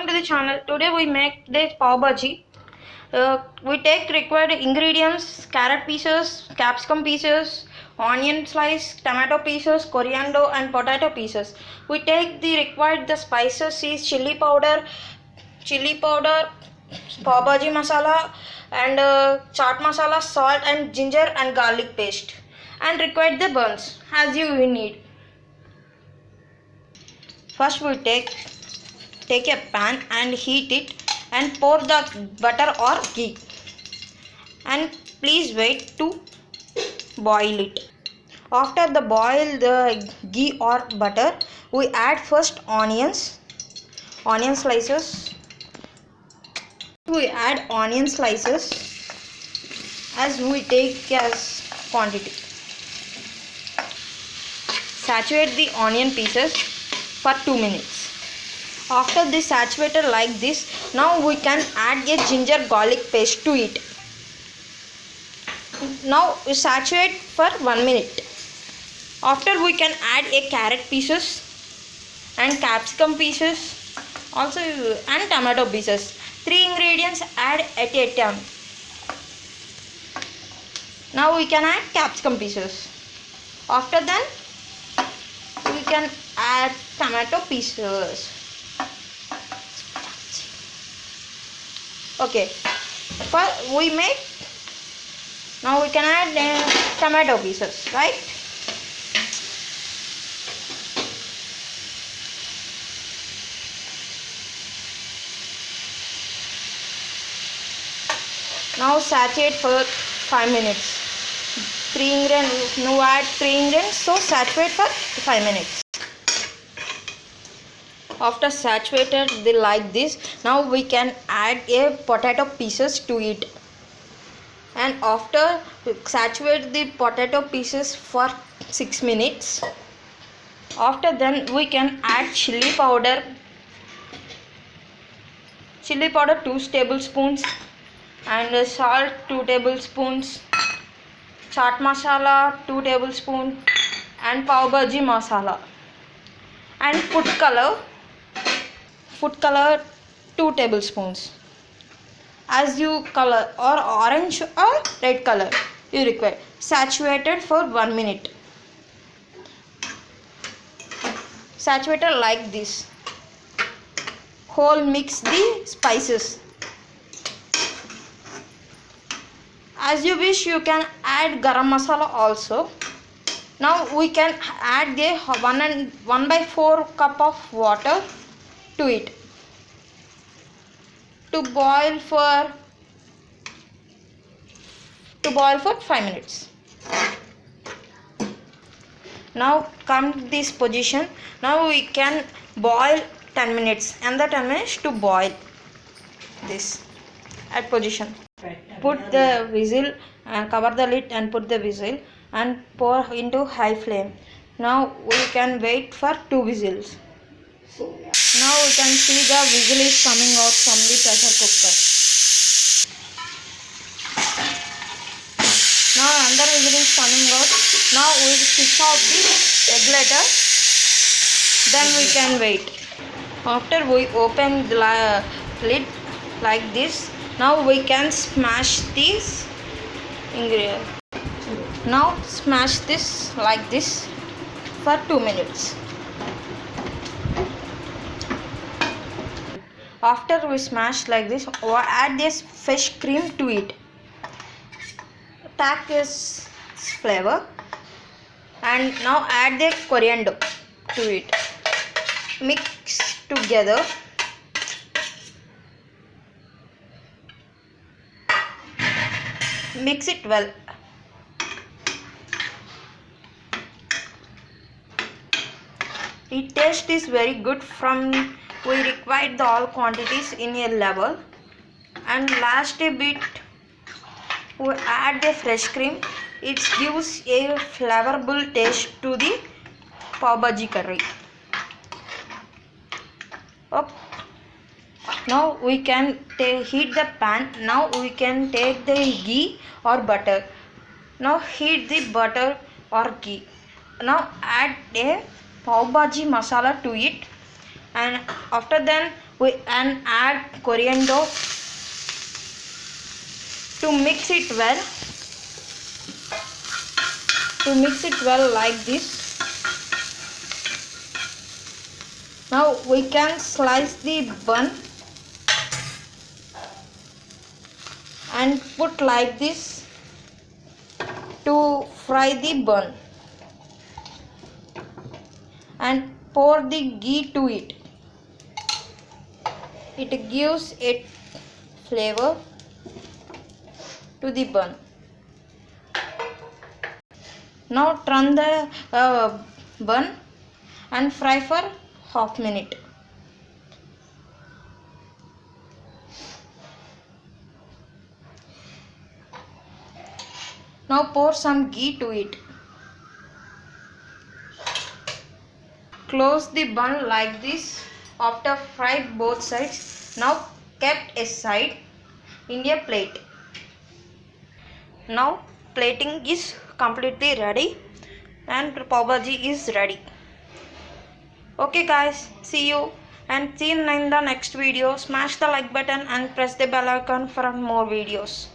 welcome to the channel. Today we make this pav bhaji. We take required ingredients: carrot pieces, capsicum pieces, onion slice, tomato pieces, coriander and potato pieces. We take the required the spices is chili powder, pav bhaji masala and chaat masala, salt and ginger and garlic paste, and required the buns as you need. First we take a pan and heat it and pour the butter or ghee, and please wait to boil it. After the boil the ghee or butter, we add first onion slices. We add onion slices as we take as quantity. Saturate the onion pieces for 2 minutes. After this saturated like this, now we can add a ginger garlic paste to it. Now we saturate for 1 minute. After we can add a carrot pieces and capsicum pieces also and tomato pieces. 3 ingredients add at a time. Now we can add capsicum pieces. After that we can add tomato pieces. Okay, we make, now we can add tomato pieces, right? Now saturate for 5 minutes. 3 ingredients, now add 3 ingredients, so saturate for 5 minutes. After saturated like this, now we can add a potato pieces to it, and after saturate the potato pieces for 6 minutes. After then we can add chili powder 2 tablespoons and salt 2 tablespoons, chaat masala 2 tablespoons and pav bhaji masala, and food color 2 tablespoons as you color, or orange or red color you require. Saturated for 1 minute. Saturated like this. Whole mix the spices. As you wish, you can add garam masala also. Now we can add the 1/4 cup of water to it to boil for 5 minutes. Now come to this position. Now we can boil 10 minutes, and the 10 minutes to boil this at position. Put the whistle and cover the lid and put the whistle and pour into high flame. Now we can wait for 2 whistles. Now we can see the whistle is coming out from the pressure cooker. Now another whistle is coming out. Now we will switch off the regulator. Then we can wait. After we open the lid like this, now we can smash this ingredient. Now smash this like this for 2 minutes. After we smash like this, or add this fresh cream to it. Take this flavor, and now add the coriander to it. Mix together. Mix it well. It taste is very good. From we require the all quantities in a level, and last a bit we add the fresh cream. It gives a flavorful taste to the pav bhaji curry. Now we can heat the pan. Now we can take the ghee or butter. Now heat the butter or ghee. Now add a pav bhaji masala to it, and after then and add coriander to mix it well. Like this. Now we can slice the bun and put like this to fry the bun, and pour the ghee to it. It gives it flavor to the bun. Now turn the bun and fry for half minute. Now pour some ghee to it. Close the bun like this after fried both sides. Now kept aside in a plate. Now plating is completely ready and pav bhaji is ready. Okay guys, see you and see you in the next video. Smash the like button and press the bell icon for more videos.